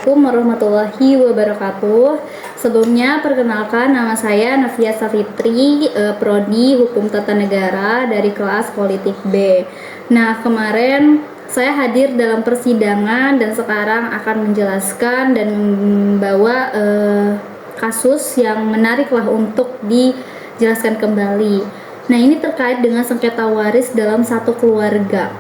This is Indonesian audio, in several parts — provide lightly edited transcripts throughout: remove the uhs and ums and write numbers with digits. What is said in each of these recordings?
Assalamualaikum warahmatullahi wabarakatuh. Sebelumnya perkenalkan, nama saya Nafia Safitri, Prodi Hukum Tata Negara dari kelas Politik B. Nah, kemarin saya hadir dalam persidangan dan sekarang akan menjelaskan dan membawa kasus yang menarik lah untuk dijelaskan kembali. Nah, ini terkait dengan sengketa waris dalam satu keluarga.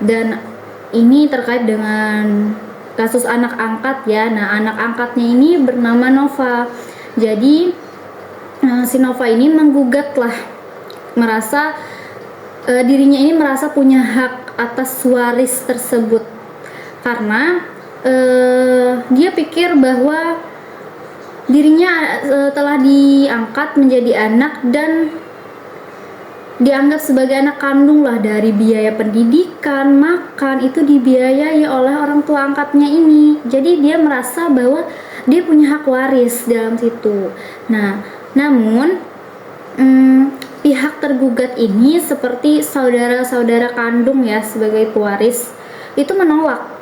Dan ini terkait dengan kasus anak angkat ya. Nah, anak angkatnya ini bernama Nova. Jadi si Nova ini menggugat lah, merasa dirinya ini merasa punya hak atas waris tersebut karena dia pikir bahwa dirinya telah diangkat menjadi anak dan dianggap sebagai anak kandung lah, dari biaya pendidikan, makan itu dibiayai oleh orang tua angkatnya ini. Jadi dia merasa bahwa dia punya hak waris dalam situ. Nah, namun pihak tergugat ini seperti saudara-saudara kandung ya sebagai pewaris itu menolak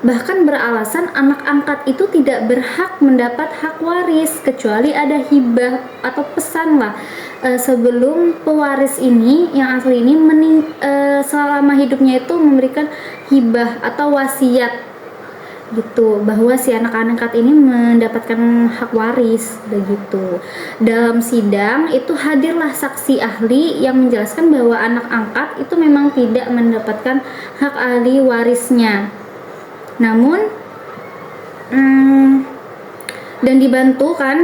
bahkan beralasan anak angkat itu tidak berhak mendapat hak waris kecuali ada hibah atau pesan lah sebelum pewaris ini yang asli ini selama hidupnya itu memberikan hibah atau wasiat gitu, bahwa si anak angkat ini mendapatkan hak waris begitu. Dalam sidang itu hadirlah saksi ahli yang menjelaskan bahwa anak angkat itu memang tidak mendapatkan hak ahli warisnya. Namun dan dibantu kan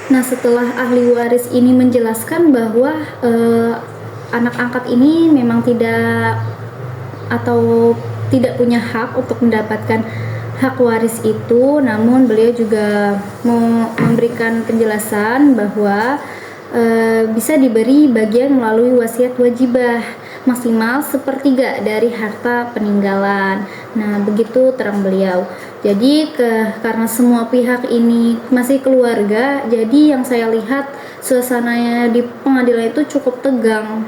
nah, setelah ahli waris ini menjelaskan bahwa anak angkat ini memang tidak punya hak untuk mendapatkan hak waris itu, namun beliau juga memberikan penjelasan bahwa bisa diberi bagian melalui wasiat wajibah maksimal 1/3 dari harta peninggalan. Nah, begitu terang beliau. Jadi karena semua pihak ini masih keluarga, jadi yang saya lihat suasananya di pengadilan itu cukup tegang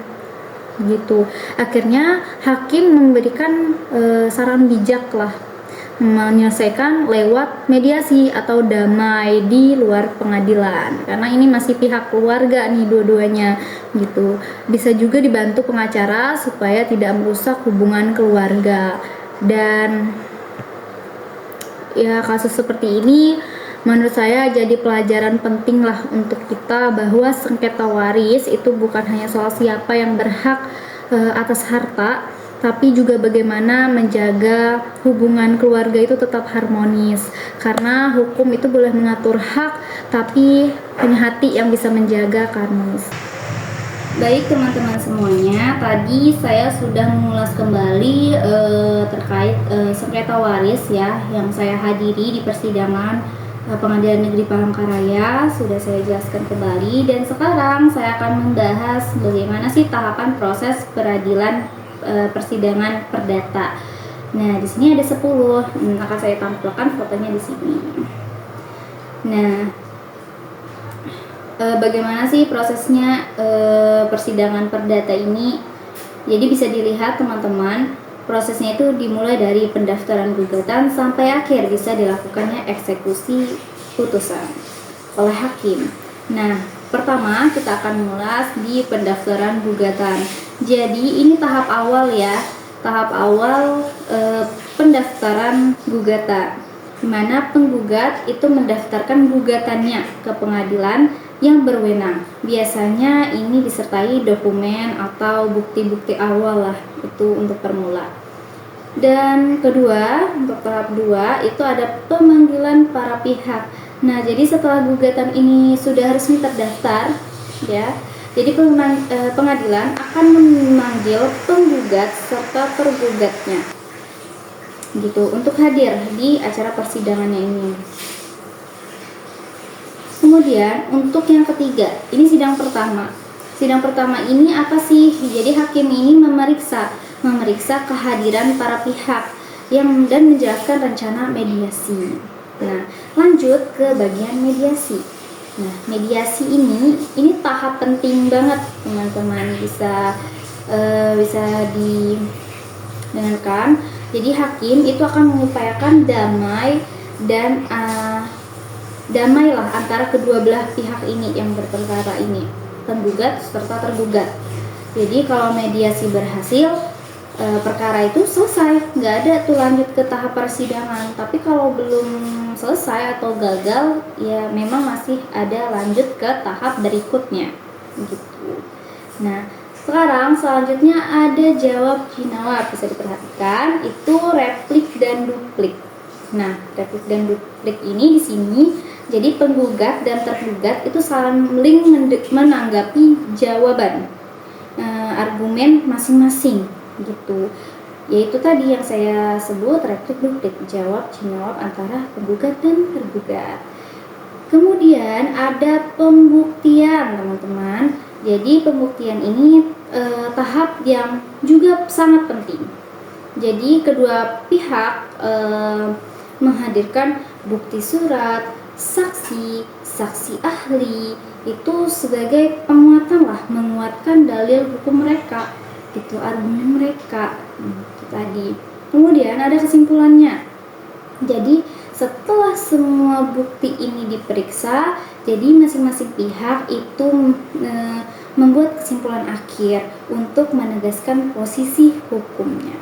gitu. Akhirnya hakim memberikan saran bijak lah, menyelesaikan lewat mediasi atau damai di luar pengadilan, karena ini masih pihak keluarga nih dua-duanya gitu. Bisa juga dibantu pengacara supaya tidak merusak hubungan keluarga. Dan ya, kasus seperti ini menurut saya jadi pelajaran penting lah untuk kita, bahwa sengketa waris itu bukan hanya soal siapa yang berhak atas harta, tapi juga bagaimana menjaga hubungan keluarga itu tetap harmonis, karena hukum itu boleh mengatur hak, tapi hanya hati yang bisa menjaga harmonis. Baik teman-teman semuanya, tadi saya sudah mengulas kembali terkait sengketa waris ya, yang saya hadiri di persidangan Pengadilan Negeri Palangkaraya. Sudah saya jelaskan kembali, dan sekarang saya akan membahas bagaimana sih tahapan proses peradilan persidangan perdata. Nah, di sini ada 10. Akan saya tampilkan fotonya di sini. Nah, bagaimana sih prosesnya persidangan perdata ini? Jadi bisa dilihat teman-teman, prosesnya itu dimulai dari pendaftaran gugatan sampai akhir bisa dilakukannya eksekusi putusan oleh hakim. Nah, pertama kita akan mengulas di pendaftaran gugatan. Jadi ini tahap awal ya, tahap awal pendaftaran gugatan, di mana penggugat itu mendaftarkan gugatannya ke pengadilan yang berwenang. Biasanya ini disertai dokumen atau bukti-bukti awal lah, itu untuk permulaan. Dan kedua, untuk tahap 2 itu ada pemanggilan para pihak. Nah, jadi setelah gugatan ini sudah resmi terdaftar ya, jadi pengadilan akan memanggil penggugat serta tergugatnya gitu untuk hadir di acara persidangannya ini. Kemudian untuk yang ketiga, ini sidang pertama. Sidang pertama ini apa sih? Jadi hakim ini memeriksa kehadiran para pihak dan menjelaskan rencana mediasi. Nah, lanjut ke bagian mediasi. Nah, mediasi ini tahap penting banget teman-teman, bisa didengarkan Jadi hakim itu akan mengupayakan damailah antara kedua belah pihak ini yang berperkara ini, penggugat serta tergugat. Jadi kalau mediasi berhasil, perkara itu selesai, nggak ada tuh lanjut ke tahap persidangan. Tapi kalau belum selesai atau gagal, ya memang masih ada lanjut ke tahap berikutnya gitu. Nah, sekarang selanjutnya ada jawab jawab, bisa diperhatikan itu replik dan duplik. Nah, replik dan duplik ini di sini jadi penggugat dan tergugat itu saling menanggapi jawaban argumen masing-masing gitu. Yaitu tadi yang saya sebut replik duplik, jawab antara penggugat dan tergugat. Kemudian ada pembuktian, teman-teman. Jadi pembuktian ini tahap yang juga sangat penting. Jadi kedua pihak menghadirkan bukti surat, saksi ahli itu sebagai penguatan lah, menguatkan dalil hukum mereka, gitu, argumen mereka tadi. Kemudian ada kesimpulannya. Jadi setelah semua bukti ini diperiksa, jadi masing-masing pihak itu membuat kesimpulan akhir untuk menegaskan posisi hukumnya.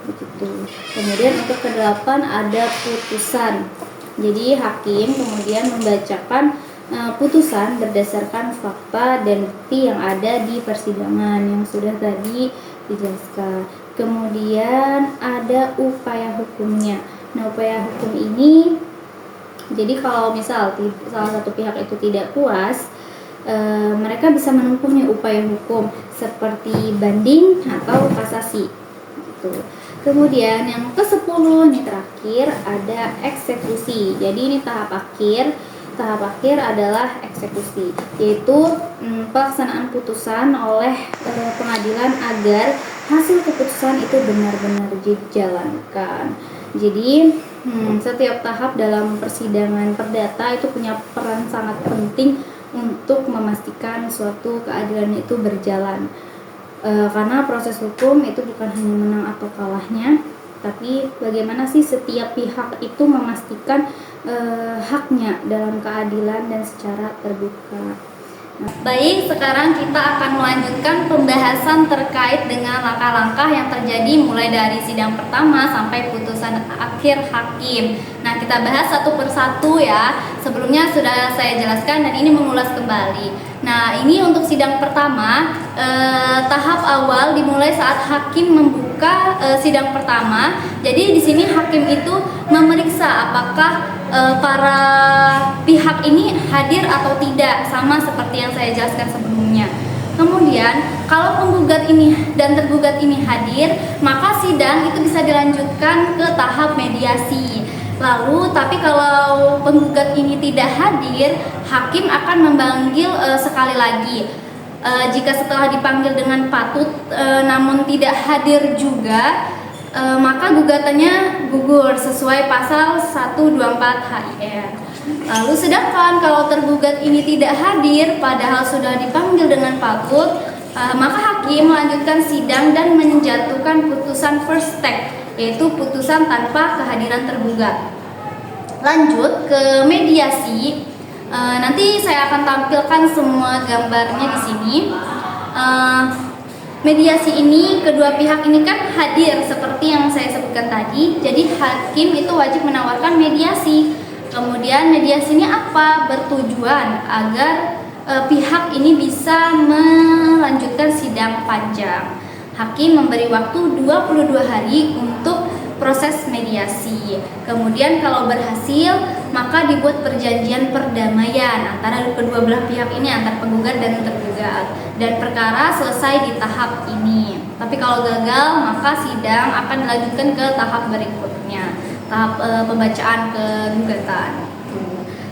Begitu. Kemudian untuk ke-8 ada putusan. Jadi hakim kemudian membacakan putusan berdasarkan fakta dan bukti yang ada di persidangan yang sudah tadi dijelaskan. Kemudian ada upaya hukumnya. Nah, upaya hukum ini, jadi kalau misal salah satu pihak itu tidak puas, mereka bisa menempuhnya upaya hukum seperti banding atau kasasi. Gitu. Kemudian yang ke-10 ini terakhir ada eksekusi. Jadi ini tahap akhir. Tahap akhir adalah eksekusi, yaitu pelaksanaan putusan oleh pengadilan agar hasil keputusan itu benar-benar dijalankan. Jadi setiap tahap dalam persidangan perdata itu punya peran sangat penting untuk memastikan suatu keadilan itu berjalan. Karena proses hukum itu bukan hanya menang atau kalahnya, tapi bagaimana sih setiap pihak itu memastikan haknya dalam keadilan dan secara terbuka. Baik, sekarang kita akan melanjutkan pembahasan terkait dengan langkah-langkah yang terjadi mulai dari sidang pertama sampai putusan akhir hakim. Nah, kita bahas satu persatu ya. Sebelumnya sudah saya jelaskan dan ini mengulas kembali. Nah, ini untuk sidang pertama, tahap awal dimulai saat hakim membuka sidang pertama. Jadi di sini hakim itu memeriksa apakah para pihak ini hadir atau tidak, sama seperti yang saya jelaskan sebelumnya. Kemudian kalau penggugat ini dan tergugat ini hadir, maka sidang itu bisa dilanjutkan ke tahap mediasi. Lalu tapi kalau penggugat ini tidak hadir, hakim akan memanggil sekali lagi. Jika setelah dipanggil dengan patut namun tidak hadir juga, maka gugatannya gugur sesuai pasal 124 HIR. Lalu sedangkan kalau tergugat ini tidak hadir padahal sudah dipanggil dengan patut, maka hakim melanjutkan sidang dan menjatuhkan putusan first take, yaitu putusan tanpa kehadiran tergugat. Lanjut ke mediasi. Nanti saya akan tampilkan semua gambarnya di sini. Mediasi ini kedua pihak ini kan hadir seperti yang saya sebutkan tadi. Jadi hakim itu wajib menawarkan mediasi. Kemudian mediasi ini apa? Bertujuan agar pihak ini bisa melanjutkan sidang panjang. Hakim memberi waktu 22 hari untuk proses mediasi. Kemudian kalau berhasil, maka dibuat perjanjian perdamaian antara kedua belah pihak ini, antar penggugat dan tergugat, dan perkara selesai di tahap ini. Tapi kalau gagal, maka sidang akan dilanjutkan ke tahap berikutnya, tahap pembacaan gugatan.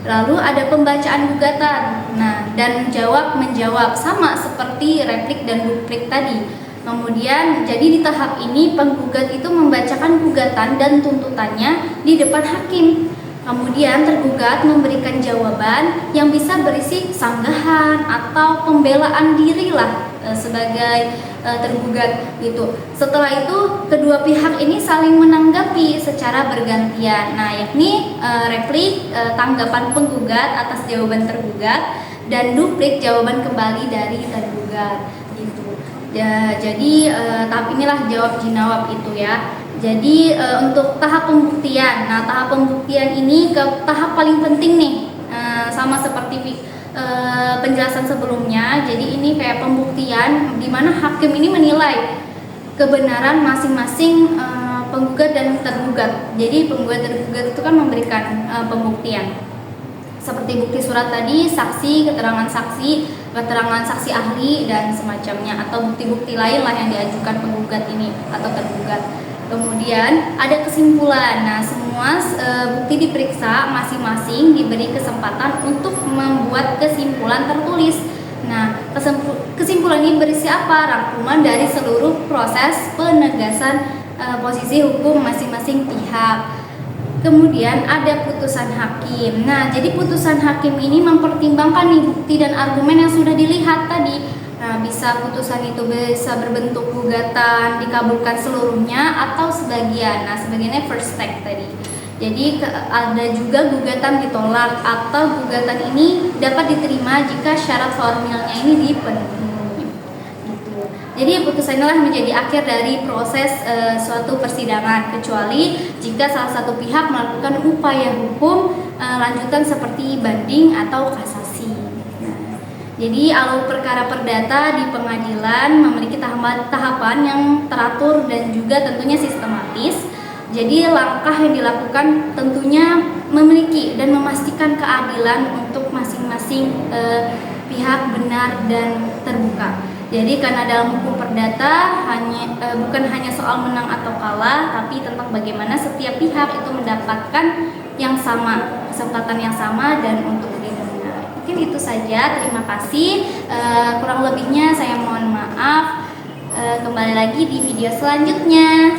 Lalu ada pembacaan gugatan. Nah, dan jawab menjawab sama seperti replik dan duplik tadi. Kemudian jadi di tahap ini penggugat itu membacakan gugatan dan tuntutannya di depan hakim. Kemudian tergugat memberikan jawaban yang bisa berisi sanggahan atau pembelaan diri lah sebagai tergugat gitu. Setelah itu kedua pihak ini saling menanggapi secara bergantian. Nah, yakni replik tanggapan penggugat atas jawaban tergugat dan duplik jawaban kembali dari tergugat gitu. Ya, jadi tahap inilah jawab jinawab itu ya. Jadi untuk tahap pembuktian, nah tahap pembuktian ini ke tahap paling penting nih, sama seperti penjelasan sebelumnya. Jadi ini kayak pembuktian di mana hakim ini menilai kebenaran masing-masing penggugat dan tergugat. Jadi penggugat dan tergugat itu kan memberikan pembuktian seperti bukti surat tadi, saksi, keterangan saksi ahli dan semacamnya, atau bukti-bukti lain lah yang diajukan penggugat ini atau tergugat. Kemudian ada kesimpulan. Nah, semua bukti diperiksa, masing-masing diberi kesempatan untuk membuat kesimpulan tertulis. Nah, kesimpulan ini berisi apa? Rangkuman dari seluruh proses penegasan posisi hukum masing-masing pihak. Kemudian ada putusan hakim. Nah, jadi putusan hakim ini mempertimbangkan nih bukti dan argumen yang sudah dilihat tadi. Nah, bisa putusan itu bisa berbentuk gugatan dikabulkan seluruhnya atau sebagian. Nah, sebagiannya first take tadi. Jadi ada juga gugatan ditolak atau gugatan ini dapat diterima jika syarat formilnya ini dipenuhi. Gitu. Jadi putusan inilah menjadi akhir dari proses suatu persidangan, kecuali jika salah satu pihak melakukan upaya hukum lanjutan seperti banding atau kasasi. Jadi alur perkara perdata di pengadilan memiliki tahapan yang teratur dan juga tentunya sistematis. Jadi langkah yang dilakukan tentunya memiliki dan memastikan keadilan untuk masing-masing pihak benar dan terbuka. Jadi karena dalam hukum perdata bukan hanya soal menang atau kalah, tapi tentang bagaimana setiap pihak itu mendapatkan yang sama, kesempatan yang sama dan untuk mungkin itu saja, terima kasih. Kurang lebihnya saya mohon maaf. Kembali lagi di video selanjutnya.